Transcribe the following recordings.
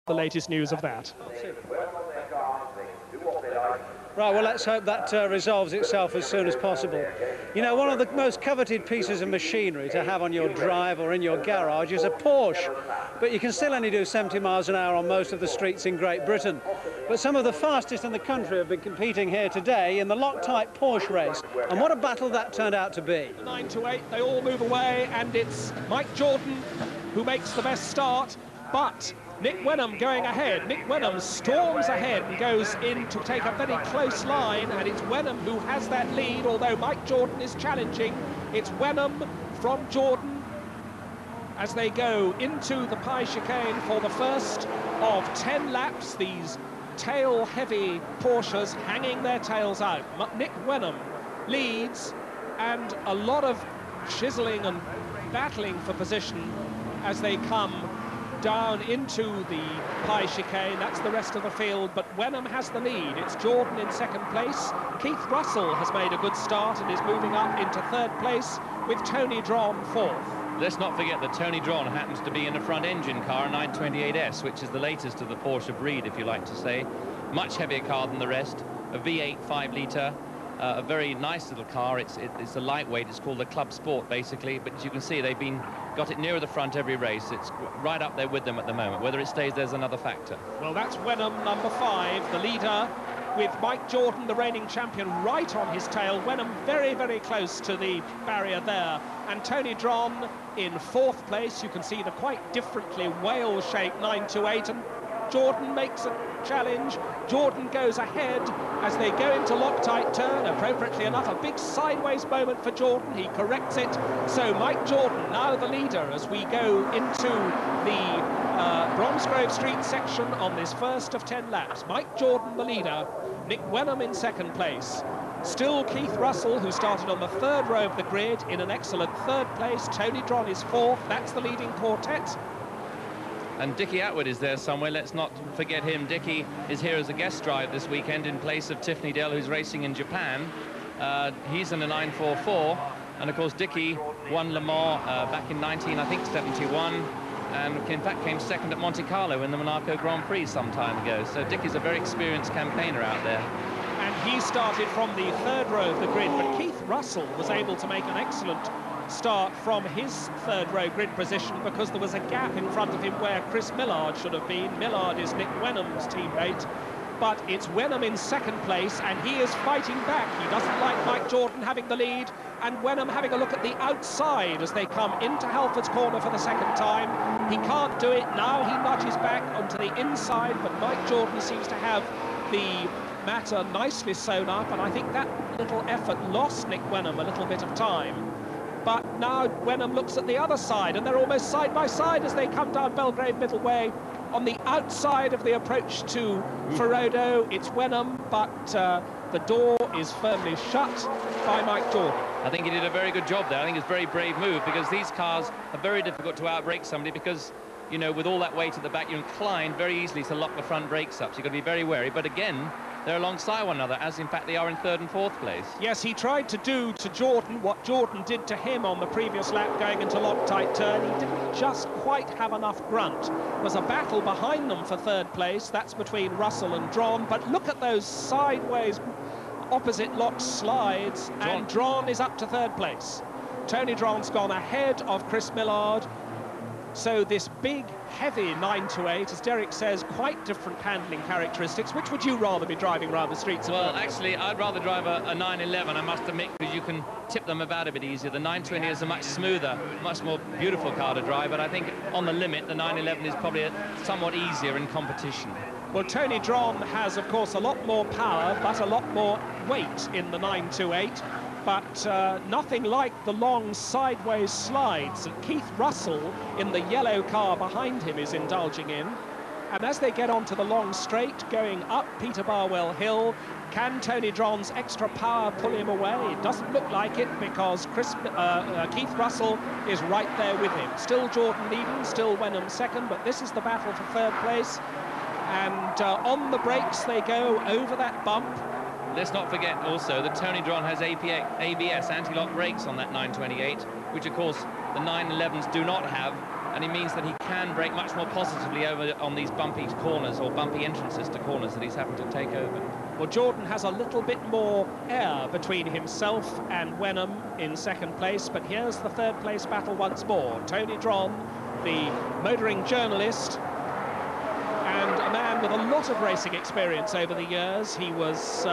the latest news of that. Right, well, let's hope that resolves itself as soon as possible. You know, one of the most coveted pieces of machinery to have on your drive or in your garage is a Porsche. But you can still only do 70 miles an hour on most of the streets in Great Britain. But some of the fastest in the country have been competing here today in the Loctite Porsche race. And what a battle that turned out to be. 9 to 8, they all move away, and it's Mike Jordan who makes the best start, but Nick Wenham going ahead. Nick Wenham storms ahead and goes in to take a very close line, and it's Wenham who has that lead, although Mike Jordan is challenging. It's Wenham from Jordan as they go into the Pie Chicane for the first of 10 laps. These tail-heavy Porsches hanging their tails out. Nick Wenham leads, and a lot of chiseling and battling for position as they come down into the Pie Chicane. That's the rest of the field, but Wenham has the lead. It's Jordan in second place. Keith Russell has made a good start and is moving up into third place, with Tony Drawn fourth. Let's not forget that Tony Drawn happens to be in a front-engine car, a 928S, which is the latest of the Porsche breed, if you like to say. Much heavier car than the rest, a V8 5-litre, a very nice little car. It's a lightweight. It's called the Club Sport, basically. But as you can see, they've got it nearer the front every race. It's right up there with them at the moment. Whether it stays there's another factor. Well, that's Wenham, number 5, the leader, with Mike Jordan, the reigning champion, right on his tail. Wenham very, very close to the barrier there. And Tony Drawn in fourth place. You can see the quite differently whale-shaped 928, and Jordan makes a challenge. Jordan goes ahead as they go into Loctite turn. Appropriately enough, a big sideways moment for Jordan. He corrects it. So Mike Jordan, now the leader as we go into the Bromsgrove Street section on this first of 10 laps. Mike Jordan, the leader. Nick Wenham in second place. Still Keith Russell, who started on the third row of the grid, in an excellent third place. Tony Drawn is fourth. That's the leading quartet. And Dickie Atwood is there somewhere. Let's not forget him. Dickie is here as a guest drive this weekend in place of Tiffany Dell, who's racing in Japan. He's in a 944. And, of course, Dickie won Le Mans back in 1971, and in fact came second at Monte Carlo in the Monaco Grand Prix some time ago. So Dickie's a very experienced campaigner out there. And he started from the third row of the grid, but Keith Russell was able to make an excellent start from his third row grid position, because there was a gap in front of him where Chris Millard should have been. Millard is Nick Wenham's teammate, but it's Wenham in second place, and he is fighting back. He doesn't like Mike Jordan having the lead, and Wenham having a look at the outside as they come into Halford's corner for the second time. He can't do it. Now he nudges back onto the inside, but Mike Jordan seems to have the matter nicely sewn up, and I think that little effort lost Nick Wenham a little bit of time. But now Wenham looks at the other side, and they're almost side by side as they come down Belgrave Middleway. On the outside of the approach to Ferodo, it's Wenham, but the door is firmly shut by Mike Jordan. I think he did a very good job there. I think it's a very brave move, because these cars are very difficult to outbrake somebody, because, you know, with all that weight at the back, you're inclined very easily to lock the front brakes up. So you've got to be very wary. But again, they're alongside one another, as in fact they are in third and fourth place. Yes, he tried to do to Jordan what Jordan did to him on the previous lap going into Loctite turn. He didn't just quite have enough grunt. There was a battle behind them for third place. That's between Russell and Drawn. But look at those sideways opposite lock slides, and Drawn is up to third place. Tony Drawn's gone ahead of Chris Millard. So this big, heavy 928, as Derek says, quite different handling characteristics. Which would you rather be driving around the streets of Well, Birmingham? actually, I'd rather drive a 911, I must admit, because you can tip them about a bit easier. The 920 is a much smoother, much more beautiful car to drive, but I think on the limit, the 911 is probably somewhat easier in competition. Well, Tony Drawn has, of course, a lot more power, but a lot more weight in the 928. But nothing like the long sideways slides that Keith Russell in the yellow car behind him is indulging in. And as they get onto the long straight going up Peter Barwell Hill, can Tony Drawn's extra power pull him away? It doesn't look like it, because Keith Russell is right there with him. Still Jordan leading, still Wenham second, but this is the battle for third place. And on the brakes they go over that bump. Let's not forget also that Tony Drawn has ABS, anti-lock brakes on that 928, which of course the 911s do not have. and it means that he can brake much more positively over on these bumpy corners or bumpy entrances to corners that he's having to take over. Well, Jordan has a little bit more air between himself and Wenham in second place, but here's the third place battle once more. Tony Dron, the motoring journalist, and a man with a lot of racing experience over the years. He was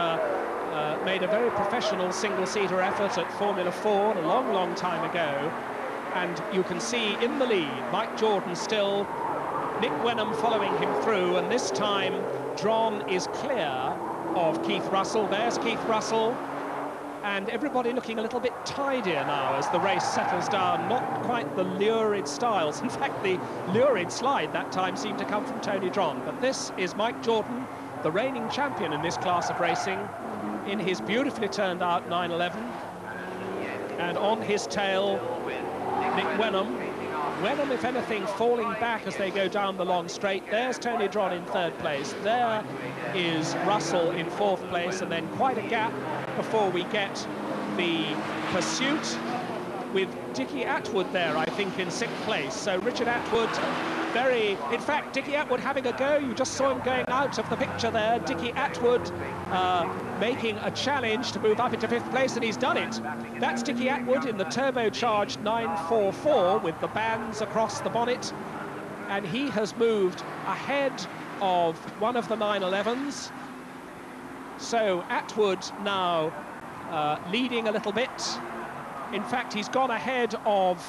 made a very professional single-seater effort at Formula 4 a long, long time ago. And you can see in the lead, Mike Jordan still, Nick Wenham following him through, and this time Dron is clear of Keith Russell. There's Keith Russell, and everybody looking a little bit tidier now as the race settles down. Not quite the lurid styles. In fact, the lurid slide that time seemed to come from Tony Dron. But this is Mike Jordan, the reigning champion in this class of racing, in his beautifully turned out 911. And on his tail, Nick Wenham. Wenham, if anything, falling back as they go down the long straight. There's Tony Dron in third place. There is Russell in fourth place, and then quite a gap before we get the pursuit with Dickie Atwood there, I think, in sixth place. So Richard Atwood, in fact, Dickie Atwood having a go. You just saw him going out of the picture there. Dickie Atwood making a challenge to move up into fifth place, and he's done it. That's Dickie Atwood in the turbocharged 944 with the bands across the bonnet, and he has moved ahead of one of the 911s. So Atwood now leading a little bit. In fact, he's gone ahead of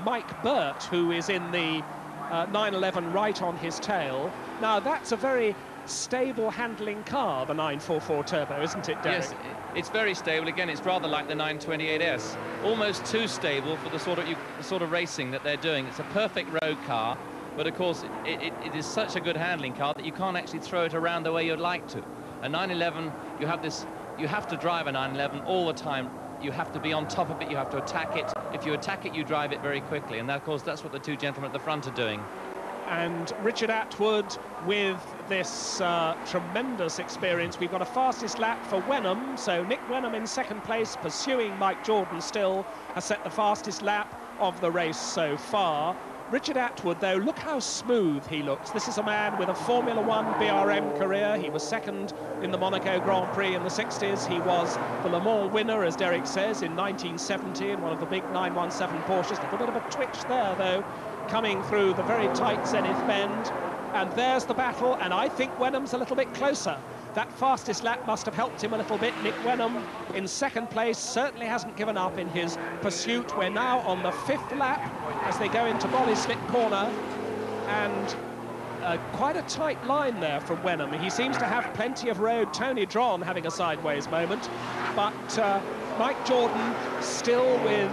Mike Burt, who is in the 911 right on his tail. Now, that's a very stable handling car, the 944 Turbo, isn't it, Derek? Yes, it's very stable. Again, it's rather like the 928S. Almost too stable for the sort of racing that they're doing. It's a perfect road car, but of course, it is such a good handling car that you can't actually throw it around the way you'd like to. A 911, you have to drive a 911 all the time. You have to be on top of it, you have to attack it. If you attack it, you drive it very quickly, and that, of course, that's what the two gentlemen at the front are doing. And Richard Atwood with this tremendous experience. We've got a fastest lap for Wenham, so Nick Wenham in second place, pursuing Mike Jordan still, has set the fastest lap of the race so far. Richard Atwood, though, look how smooth he looks. This is a man with a Formula 1 BRM career. He was second in the Monaco Grand Prix in the 60s. He was the Le Mans winner, as Derek says, in 1970 in one of the big 917 Porsches. A little bit of a twitch there, though, coming through the very tight Zenith bend. And there's the battle, and I think Wenham's a little bit closer. That fastest lap must have helped him a little bit. Nick Wenham in second place, certainly hasn't given up in his pursuit. We're now on the fifth lap as they go into Bolly Slip Corner, and quite a tight line there from Wenham. He seems to have plenty of road. Tony Dron having a sideways moment, but Mike Jordan still with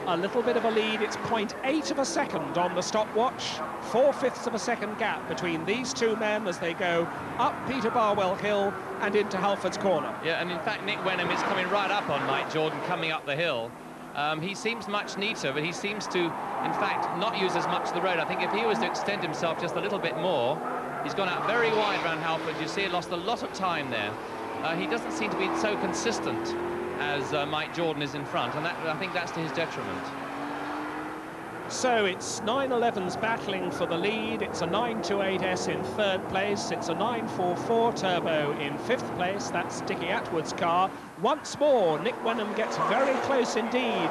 a little bit of a lead. It's 0.8 of a second on the stopwatch. 4/5 of a second gap between these two men as they go up Peter Barwell Hill and into Halfords Corner. Yeah, and in fact, Nick Wenham is coming right up on Mike Jordan coming up the hill. He seems much neater, but he seems to, in fact, not use as much of the road. I think if he was to extend himself just a little bit more, he's gone out very wide around Halfords. You see, he lost a lot of time there. He doesn't seem to be so consistent as Mike Jordan is in front, and I think that's to his detriment. So it's 911s battling for the lead. It's a 928S in third place. It's a 944 Turbo in fifth place. That's Dickie Atwood's car. Once more, Nick Wenham gets very close indeed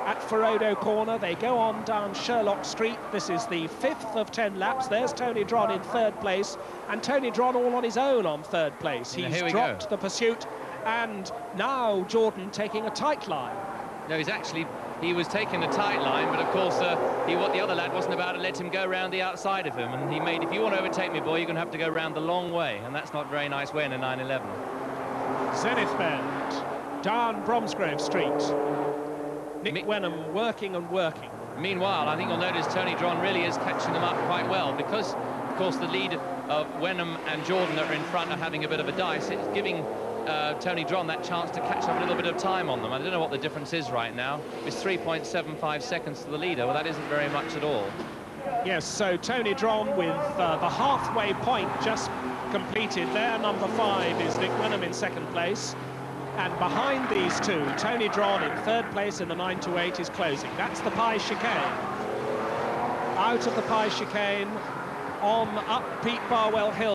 at Ferodo Corner. They go on down Sherlock Street. This is the 5th of 10 laps. There's Tony Dron in third place, and Tony Dron all on his own on third place. He's dropped the pursuit, and now Jordan taking a tight line. No, he was taking a tight line, but of course what the other lad wasn't about to let him go round the outside of him, and he made, if you want to overtake me, boy, you're going to have to go round the long way, and that's not a very nice way in a 911. Zenith bend down Bromsgrove Street. Nick Wenham working and working. Meanwhile, I think you'll notice Tony Dron really is catching them up quite well, because of course the lead of Wenham and Jordan that are in front are having a bit of a dice. It's giving Tony Dron that chance to catch up a little bit of time on them. I don't know what the difference is right now. It's 3.75 seconds to the leader. Well, that isn't very much at all. Yes, so Tony Dron with the halfway point just completed there. Number 5 is Nick Wenham in second place. And behind these two, Tony Dron in third place in the 928 is closing. That's the Pie chicane. out of the Pie chicane, on up Pete Barwell Hill.